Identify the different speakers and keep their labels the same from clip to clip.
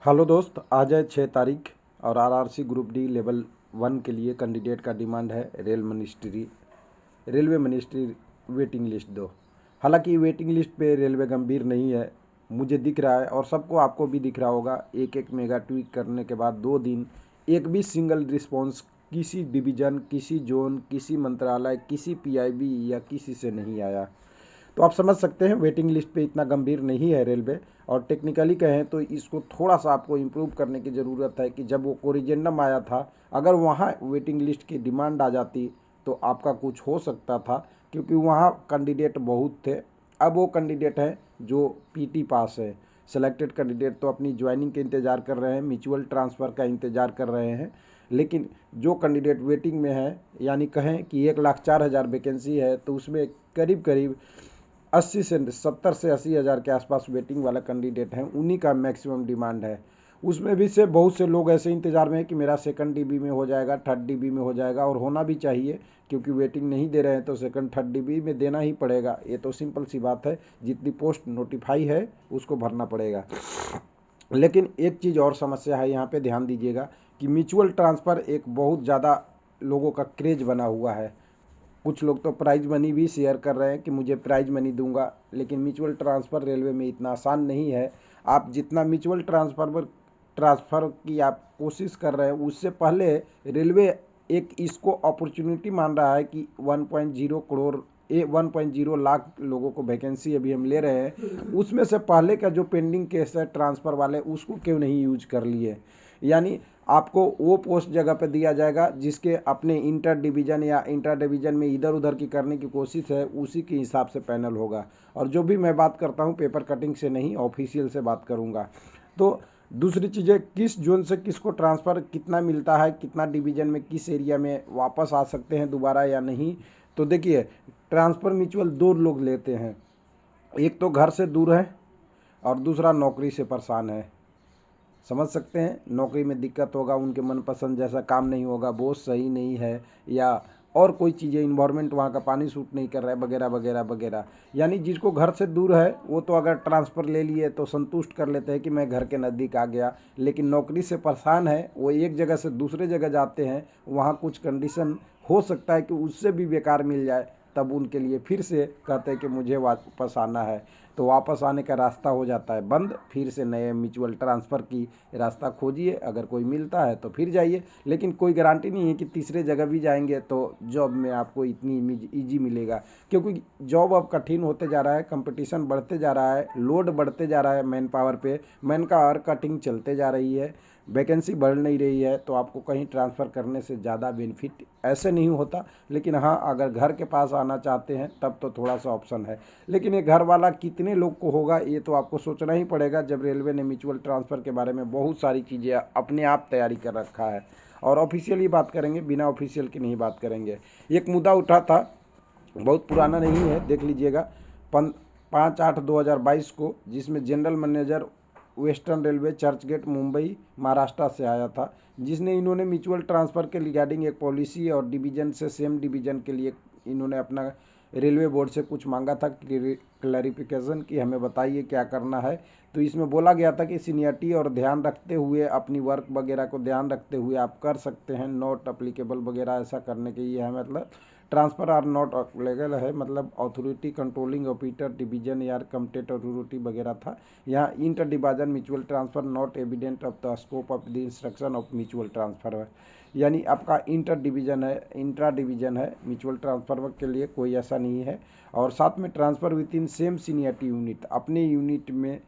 Speaker 1: Hello दोस्त, आज है 6 तारीख और आरआरसी ग्रुप डी लेवल 1 के लिए कैंडिडेट का डिमांड है रेलवे मिनिस्ट्री वेटिंग लिस्ट दो। हालांकि वेटिंग लिस्ट पे रेलवे गंभीर नहीं है, मुझे दिख रहा है और सबको आपको भी दिख रहा होगा। एक एक मेगा ट्वीट करने के बाद 2 दिन एक भी सिंगल रिस्पॉन्स किसी डिवीज़न, किसी जोन, किसी मंत्रालय, किसी पीआईबी या किसी से नहीं आया। तो आप समझ सकते हैं वेटिंग लिस्ट पे इतना गंभीर नहीं है रेलवे। और टेक्निकली कहें तो इसको थोड़ा सा आपको इम्प्रूव करने की ज़रूरत है कि जब वो कोरिजेंडम आया था, अगर वहाँ वेटिंग लिस्ट की डिमांड आ जाती तो आपका कुछ हो सकता था, क्योंकि वहाँ कैंडिडेट बहुत थे। अब वो कैंडिडेट हैं जो पीटी पास है। सेलेक्टेड कैंडिडेट तो अपनी ज्वाइनिंग के इंतज़ार कर रहे हैं, म्यूचुअल ट्रांसफ़र का इंतज़ार कर रहे हैं। लेकिन जो कैंडिडेट वेटिंग में है, यानी कहें कि 1,04,000 वैकेंसी है, तो उसमें करीब करीब 70 से 80 हज़ार के आसपास वेटिंग वाला कैंडिडेट हैं, उन्हीं का मैक्सिमम डिमांड है। उसमें भी से बहुत से लोग ऐसे इंतज़ार में हैं कि मेरा सेकंड डीबी में हो जाएगा, थर्ड डीबी में हो जाएगा, और होना भी चाहिए, क्योंकि वेटिंग नहीं दे रहे हैं तो सेकंड थर्ड डीबी में देना ही पड़ेगा। ये तो सिंपल सी बात है, जितनी पोस्ट नोटिफाई है उसको भरना पड़ेगा। लेकिन एक चीज़ और समस्या है, यहाँ पे ध्यान दीजिएगा कि म्यूचुअल ट्रांसफ़र एक बहुत ज़्यादा लोगों का क्रेज बना हुआ है। कुछ लोग तो प्राइज मनी भी शेयर कर रहे हैं कि मुझे प्राइज मनी दूंगा, लेकिन म्यूचुअल ट्रांसफ़र रेलवे में इतना आसान नहीं है। आप जितना म्यूचुअल ट्रांसफ़र की आप कोशिश कर रहे हैं, उससे पहले रेलवे एक इसको अपॉर्चुनिटी मान रहा है कि 1.0 करोड़ 1.0 लाख लोगों को वैकेंसी अभी हम ले रहे हैं, उसमें से पहले का जो पेंडिंग केस है ट्रांसफ़र वाले, उसको क्यों नहीं यूज कर लिए। यानी आपको वो पोस्ट जगह पे दिया जाएगा जिसके अपने इंटर डिवीज़न या इंटर डिवीज़न में इधर उधर की करने की कोशिश है, उसी के हिसाब से पैनल होगा। और जो भी मैं बात करता हूँ पेपर कटिंग से नहीं, ऑफिशियल से बात करूँगा। तो दूसरी चीज़ें, किस जोन से किसको ट्रांसफ़र कितना मिलता है, कितना डिवीज़न में किस एरिया में वापस आ सकते हैं दोबारा या नहीं। तो देखिए, ट्रांसफ़र म्यूचुअल 2 लोग लेते हैं, एक तो घर से दूर है और दूसरा नौकरी से परेशान है। समझ सकते हैं, नौकरी में दिक्कत होगा, उनके मनपसंद जैसा काम नहीं होगा, बॉस सही नहीं है, या और कोई चीज़ें, इन्वायरमेंट वहाँ का पानी सूट नहीं कर रहा है, वगैरह वगैरह वगैरह। यानी जिसको घर से दूर है वो तो अगर ट्रांसफ़र ले लिए तो संतुष्ट कर लेते हैं कि मैं घर के नज़दीक आ गया। लेकिन नौकरी से परेशान है, वो एक जगह से दूसरे जगह जाते हैं, वहाँ कुछ कंडीशन हो सकता है कि उससे भी बेकार मिल जाए, तब उनके लिए फिर से कहते हैं कि मुझे वापस आना है। तो वापस आने का रास्ता हो जाता है बंद, फिर से नए म्यूचुअल ट्रांसफ़र की रास्ता खोजिए, अगर कोई मिलता है तो फिर जाइए। लेकिन कोई गारंटी नहीं है कि तीसरे जगह भी जाएंगे तो जॉब में आपको इतनी ईजी मिलेगा, क्योंकि जॉब अब कठिन होते जा रहा है, कंपटीशन बढ़ते जा रहा है, लोड बढ़ते जा रहा है, मैन पावर पे मैन का और कटिंग चलते जा रही है, वैकेंसी बढ़ नहीं रही है। तो आपको कहीं ट्रांसफ़र करने से ज़्यादा बेनिफिट ऐसे नहीं होता। लेकिन हाँ, अगर घर के पास आना चाहते हैं तब तो थोड़ा सा ऑप्शन है। लेकिन ये घर वाला कितने लोग को होगा, ये तो आपको सोचना ही पड़ेगा, जब रेलवे ने म्यूचुअल ट्रांसफ़र के बारे में बहुत सारी चीज़ें अपने आप तैयारी कर रखा है। और ऑफिशियली बात करेंगे, बिना ऑफिशियल की नहीं बात करेंगे। एक मुद्दा उठा था, बहुत पुराना नहीं है, देख लीजिएगा, 5/8/2022 को, जिसमें general manager western railway Churchgate Mumbai Maharashtra से आया था, जिसने इन्होंने म्यूचुअल ट्रांसफ़र के रिगार्डिंग एक पॉलिसी और डिवीज़न से सेम डिवीज़न के लिए इन्होंने अपना रेलवे बोर्ड से कुछ मांगा था क्लैरिफिकेशन कि हमें बताइए क्या करना है। तो इसमें बोला गया था कि सीनियरिटी और ध्यान रखते हुए, अपनी वर्क वगैरह को ध्यान रखते हुए आप कर सकते हैं, नॉट अप्लीकेबल वगैरह ऐसा करने के ये है, मतलब ट्रांसफ़र आर नॉट लीगल है, मतलब अथॉरिटी कंट्रोलिंग ऑपरेटर डिवीजन या कम्पटेंट अथॉरिटी वगैरह था। यहाँ inter division mutual transfer not evident of the scope of the instruction of mutual transfer है। यानी आपका इंटर डिवीजन है, इंट्रा डिवीजन है, म्यूचुअल ट्रांसफ़र के लिए कोई ऐसा नहीं है। और साथ में transfer with in same seniority unit, अपने यूनिट में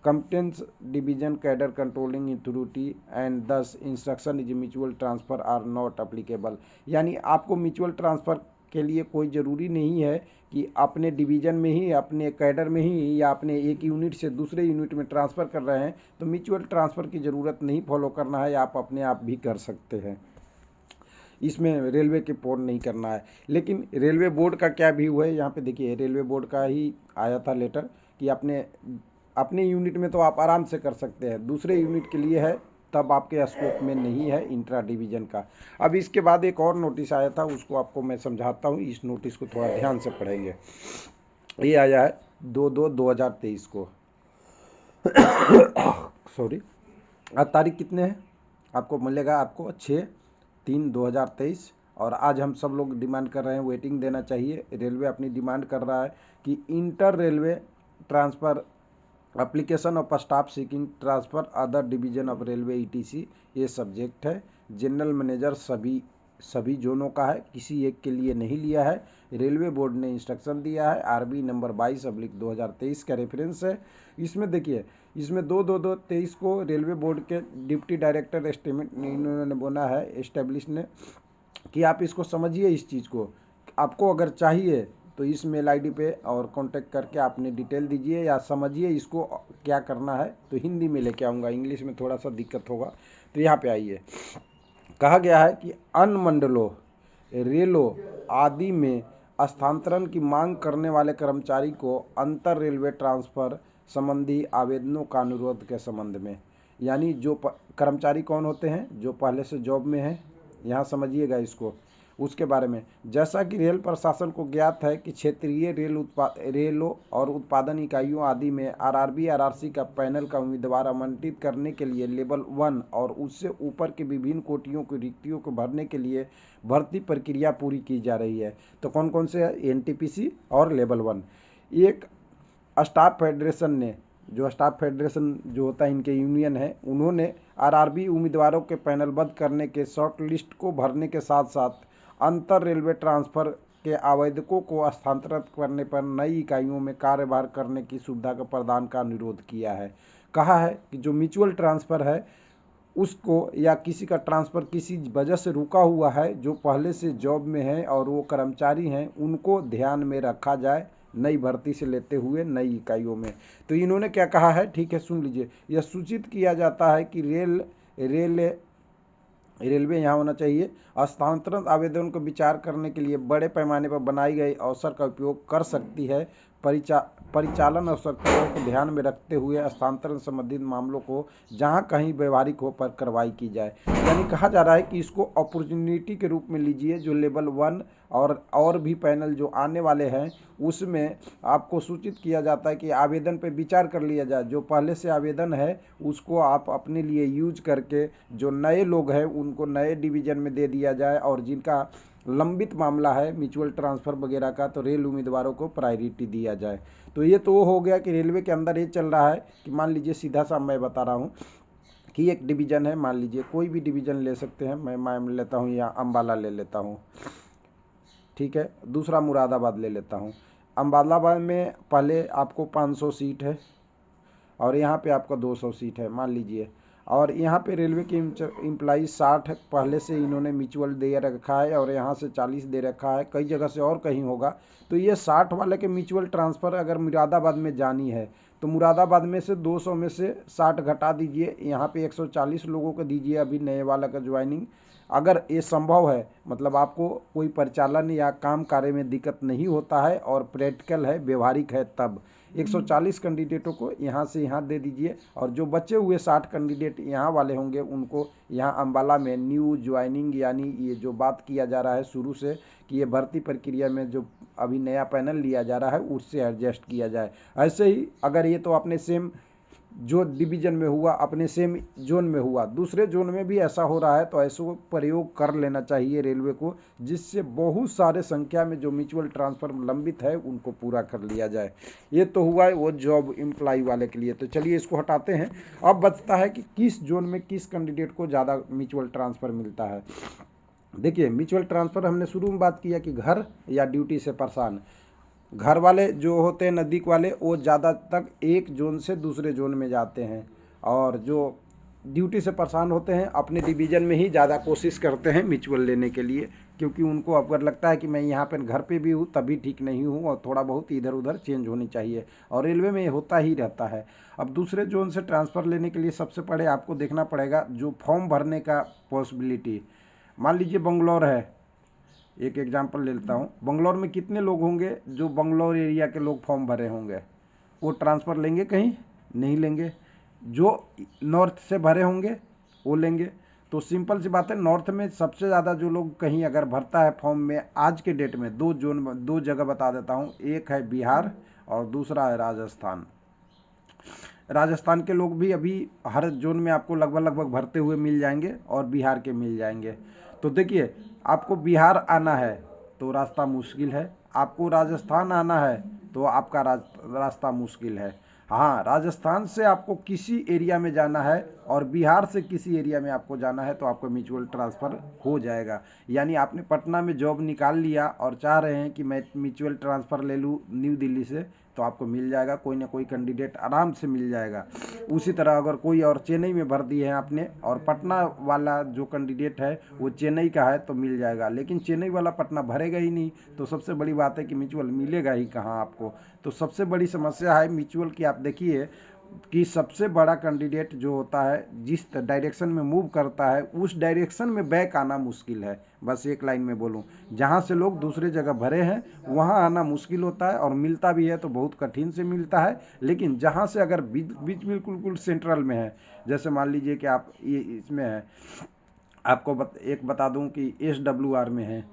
Speaker 1: competence division cadre controlling authority and thus instruction is mutual transfer are not applicable। यानी आपको म्यूचुअल ट्रांसफ़र के लिए कोई ज़रूरी नहीं है कि अपने डिवीज़न में ही, अपने कैडर में ही, या अपने एक यूनिट से दूसरे यूनिट में ट्रांसफ़र कर रहे हैं तो म्यूचुअल ट्रांसफ़र की ज़रूरत नहीं फॉलो करना है, आप अपने आप भी कर सकते हैं, इसमें रेलवे के पोर्ट नहीं करना है। लेकिन रेलवे बोर्ड का क्या व्यू है, यहाँ पे देखिए, रेलवे बोर्ड का ही आया था लेटर कि अपने अपने यूनिट में तो आप आराम से कर सकते हैं, दूसरे यूनिट के लिए है तब आपके स्कोप में नहीं है इंट्रा डिवीजन का। अब इसके बाद एक और नोटिस आया था, उसको आपको मैं समझाता हूँ, इस नोटिस को थोड़ा ध्यान से पढ़ेंगे। ये आया है 2/2/2023 को सॉरी, आज तारीख कितने हैं, आपको मिलेगा आपको 6/3/2023। और आज हम सब लोग डिमांड कर रहे हैं वेटिंग देना चाहिए। रेलवे अपनी डिमांड कर रहा है कि inter railway transfer application of staff seeking transfer other division of railway etc, ये सब्जेक्ट है। जनरल मैनेजर सभी जोनों का है, किसी एक के लिए नहीं लिया है। रेलवे बोर्ड ने इंस्ट्रक्शन दिया है, आरबी नंबर 22/2023 का रेफरेंस है। इसमें देखिए, इसमें 2/2/23 को रेलवे बोर्ड के डिप्टी डायरेक्टर एस्टिमेट इन्होंने बोला है, एस्टेब्लिश ने, कि आप इसको समझिए, इस चीज़ को आपको अगर चाहिए तो इस मेल आईडी पे और कांटेक्ट करके आपने डिटेल दीजिए या समझिए इसको क्या करना है। तो हिंदी में लेके आऊँगा, इंग्लिश में थोड़ा सा दिक्कत होगा। तो यहाँ पे आइए, कहा गया है कि अन्य मंडलों, रेलों आदि में स्थानांतरण की मांग करने वाले कर्मचारी को अंतर रेलवे ट्रांसफ़र संबंधी आवेदनों का अनुरोध के संबंध में, यानी जो कर्मचारी कौन होते हैं, जो पहले से जॉब में हैं, यहाँ समझिएगा इसको, उसके बारे में। जैसा कि रेल प्रशासन को ज्ञात है कि क्षेत्रीय रेलों और उत्पादन इकाइयों आदि में आरआरबी आरआरसी का पैनल का उम्मीदवार आवंटित करने के लिए लेवल 1 और उससे ऊपर के विभिन्न कोटियों की रिक्तियों को भरने के लिए भर्ती प्रक्रिया पूरी की जा रही है। तो कौन कौन से है, एनटीपीसी और लेवल 1। एक स्टाफ फेडरेशन ने, जो स्टाफ फेडरेशन जो होता है, इनके यूनियन है, उन्होंने आरआरबी उम्मीदवारों के पैनलबद्ध करने के शॉर्ट लिस्ट को भरने के साथ साथ अंतर रेलवे ट्रांसफ़र के आवेदकों को स्थानांतरित करने पर नई इकाइयों में कार्यभार करने की सुविधा का प्रदान का अनुरोध किया है। कहा है कि जो म्यूचुअल ट्रांसफ़र है उसको, या किसी का ट्रांसफ़र किसी वजह से रुका हुआ है, जो पहले से जॉब में है और वो कर्मचारी हैं, उनको ध्यान में रखा जाए नई भर्ती से लेते हुए नई इकाइयों में। तो इन्होंने क्या कहा है, ठीक है, सुन लीजिए। यह सूचित किया जाता है कि रेलवे यहाँ होना चाहिए स्थानांतरण आवेदन को विचार करने के लिए बड़े पैमाने पर बनाई गई अवसर का उपयोग कर सकती है। परिचालन आवश्यकताओं को ध्यान में रखते हुए स्थानांतरण संबंधित मामलों को जहां कहीं व्यवहारिक हो पर कार्रवाई की जाए। यानी कहा जा रहा है कि इसको अपॉर्चुनिटी के रूप में लीजिए। जो लेवल 1 और भी पैनल जो आने वाले हैं, उसमें आपको सूचित किया जाता है कि आवेदन पर विचार कर लिया जाए। जो पहले से आवेदन है उसको आप अपने लिए यूज करके जो नए लोग हैं उनको नए डिवीज़न में दे दिया जाए, और जिनका लंबित मामला है म्यूचुअल ट्रांसफ़र वगैरह का, तो रेल उम्मीदवारों को प्रायोरिटी दिया जाए। तो ये तो हो गया कि रेलवे के अंदर ये चल रहा है कि मान लीजिए, सीधा सा मैं बता रहा हूँ कि एक डिवीज़न है, मान लीजिए कोई भी डिवीज़न ले सकते हैं, मैं लेता हूँ यहाँ अम्बाला ले लेता हूँ, ठीक है। दूसरा मुरादाबाद ले लेता हूँ। अम्बालाबाद में पहले आपको 500 सीट है और यहाँ पे आपका 200 सीट है मान लीजिए, और यहाँ पे रेलवे की एम्प्लॉई 60 पहले से इन्होंने म्यूचुअल दे रखा है और यहाँ से 40 दे रखा है, कई जगह से और कहीं होगा। तो ये 60 वाले के म्यूचुअल ट्रांसफ़र अगर मुरादाबाद में जानी है तो मुरादाबाद में से 200 में से 60 घटा दीजिए, यहाँ पे 140 लोगों को दीजिए अभी नए वाला का ज्वाइनिंग। अगर ये संभव है, मतलब आपको कोई परिचालन या काम कार्य में दिक्कत नहीं होता है और प्रैक्टिकल है, व्यवहारिक है, तब 140 कैंडिडेटों को यहाँ से यहाँ दे दीजिए, और जो बचे हुए 60 कैंडिडेट यहाँ वाले होंगे उनको यहाँ अम्बाला में न्यू ज्वाइनिंग, यानी ये जो बात किया जा रहा है शुरू से कि ये भर्ती प्रक्रिया में जो अभी नया पैनल लिया जा रहा है उससे एडजस्ट किया जाए। ऐसे ही अगर ये तो अपने सेम जो डिवीज़न में हुआ, अपने सेम जोन में हुआ, दूसरे जोन में भी ऐसा हो रहा है, तो ऐसे प्रयोग कर लेना चाहिए रेलवे को, जिससे बहुत सारे संख्या में जो म्यूचुअल ट्रांसफ़र लंबित है उनको पूरा कर लिया जाए। ये तो हुआ है वो जॉब एम्प्लॉय वाले के लिए। तो चलिए इसको हटाते हैं। अब बचता है कि किस जोन में किस कैंडिडेट को ज़्यादा म्यूचुअल ट्रांसफ़र मिलता है। देखिए, म्यूचुअल ट्रांसफ़र हमने शुरू में बात किया कि घर या ड्यूटी से परेशान, घर वाले जो होते हैं नज़दीक वाले, वो ज़्यादा तक एक जोन से दूसरे जोन में जाते हैं, और जो ड्यूटी से परेशान होते हैं अपने डिवीज़न में ही ज़्यादा कोशिश करते हैं म्यूचुअल लेने के लिए, क्योंकि उनको अगर लगता है कि मैं यहाँ पर घर पे भी हूँ तभी ठीक नहीं हूँ और थोड़ा बहुत इधर उधर चेंज होनी चाहिए, और रेलवे में होता ही रहता है। अब दूसरे जोन से ट्रांसफ़र लेने के लिए सबसे पहले आपको देखना पड़ेगा जो फॉर्म भरने का पॉसिबिलिटी। मान लीजिए बंगलौर है, एक एग्जांपल ले लेता हूँ। बंगलौर में कितने लोग होंगे जो बंगलौर एरिया के लोग फॉर्म भरे होंगे, वो ट्रांसफ़र लेंगे? कहीं नहीं लेंगे। जो नॉर्थ से भरे होंगे वो लेंगे। तो सिंपल सी बात है, नॉर्थ में सबसे ज़्यादा जो लोग कहीं अगर भरता है फॉर्म में आज के डेट में, दो जगह बता देता हूँ, एक है बिहार और दूसरा है राजस्थान। राजस्थान के लोग भी अभी हर जोन में आपको लगभग भरते हुए मिल जाएंगे और बिहार के मिल जाएंगे। तो देखिए, आपको बिहार आना है तो रास्ता मुश्किल है, आपको राजस्थान आना है तो आपका रास्ता मुश्किल है। हाँ, राजस्थान से आपको किसी एरिया में जाना है और बिहार से किसी एरिया में आपको जाना है तो आपको म्यूचुअल ट्रांसफ़र हो जाएगा। यानी आपने पटना में जॉब निकाल लिया और चाह रहे हैं कि मैं म्यूचुअल ट्रांसफ़र ले लूँ न्यू दिल्ली से, तो आपको मिल जाएगा, कोई ना कोई कैंडिडेट आराम से मिल जाएगा। उसी तरह अगर कोई और चेन्नई में भर दिए हैं आपने और पटना वाला जो कैंडिडेट है वो चेन्नई का है तो मिल जाएगा, लेकिन चेन्नई वाला पटना भरेगा ही नहीं, तो सबसे बड़ी बात है कि म्यूचुअल मिलेगा ही कहाँ आपको। तो सबसे बड़ी समस्या है म्यूचुअल की। आप देखिए कि सबसे बड़ा कैंडिडेट जो होता है जिस डायरेक्शन में मूव करता है उस डायरेक्शन में बैक आना मुश्किल है। बस एक लाइन में बोलूं, जहां से लोग दूसरे जगह भरे हैं वहां आना मुश्किल होता है, और मिलता भी है तो बहुत कठिन से मिलता है। लेकिन जहां से अगर बीच बिल्कुल सेंट्रल में है, जैसे मान लीजिए कि आप ये इसमें है, आपको एक बता दूं कि SWR में है,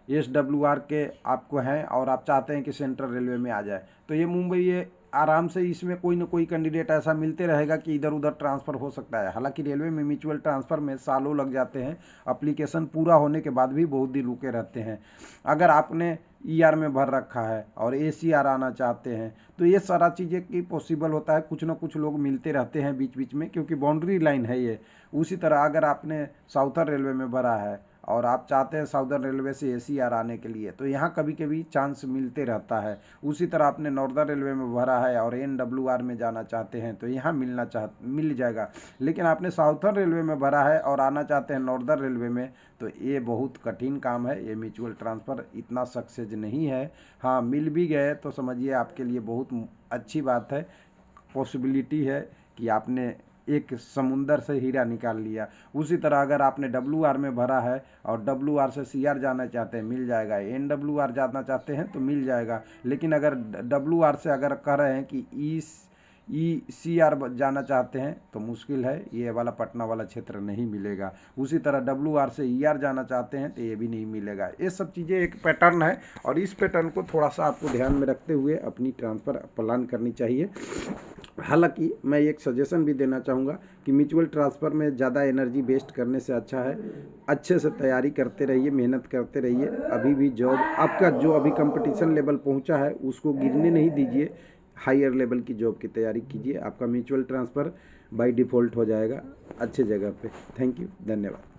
Speaker 1: SWR के आपको हैं और आप चाहते हैं कि सेंट्रल रेलवे में आ जाए, तो ये मुंबई ये आराम से इसमें कोई ना कोई कैंडिडेट ऐसा मिलते रहेगा कि इधर उधर ट्रांसफ़र हो सकता है। हालांकि रेलवे में म्यूचुअल ट्रांसफ़र में सालों लग जाते हैं, एप्लीकेशन पूरा होने के बाद भी बहुत दिन रुके रहते हैं। अगर आपने ER में भर रखा है और ACR आना चाहते हैं तो ये सारा चीज़ें की पॉसिबल होता है, कुछ ना कुछ लोग मिलते रहते हैं बीच बीच में, क्योंकि बाउंड्री लाइन है ये। उसी तरह अगर आपने साउथर्न रेलवे में भरा है और आप चाहते हैं साउदर्न रेलवे से ACR आने के लिए, तो यहाँ कभी कभी चांस मिलते रहता है। उसी तरह आपने नॉर्दर्न रेलवे में भरा है और NWR में जाना चाहते हैं तो यहाँ मिल जाएगा। लेकिन आपने साउथर्न रेलवे में भरा है और आना चाहते हैं नॉर्दर्न रेलवे में, तो ये बहुत कठिन काम है। ये म्यूचुअल ट्रांसफ़र इतना सक्सेस नहीं है। हाँ, मिल भी गए तो समझिए आपके लिए बहुत अच्छी बात है, पॉसिबिलिटी है कि आपने एक समुंदर से हीरा निकाल लिया। उसी तरह अगर आपने WR में भरा है और WR से CR जाना चाहते हैं, मिल जाएगा। NWR जाना चाहते हैं तो मिल जाएगा। लेकिन अगर WR से अगर कह रहे हैं कि ECR जाना चाहते हैं तो मुश्किल है, ये वाला पटना वाला क्षेत्र नहीं मिलेगा। उसी तरह WR से ER जाना चाहते हैं तो ये भी नहीं मिलेगा। ये सब चीज़ें एक पैटर्न है और इस पैटर्न को थोड़ा सा आपको ध्यान में रखते हुए अपनी ट्रांसफ़र प्लान करनी चाहिए। हालांकि मैं एक सजेशन भी देना चाहूँगा कि म्यूचुअल ट्रांसफ़र में ज़्यादा एनर्जी वेस्ट करने से अच्छा है अच्छे से तैयारी करते रहिए, मेहनत करते रहिए। अभी भी जॉब आपका जो अभी कंपटीशन लेवल पहुँचा है उसको गिरने नहीं दीजिए, हायर लेवल की जॉब की तैयारी कीजिए। आपका म्यूचुअल ट्रांसफ़र बाय डिफ़ॉल्ट हो जाएगा अच्छे जगह पे। थैंक यू, धन्यवाद।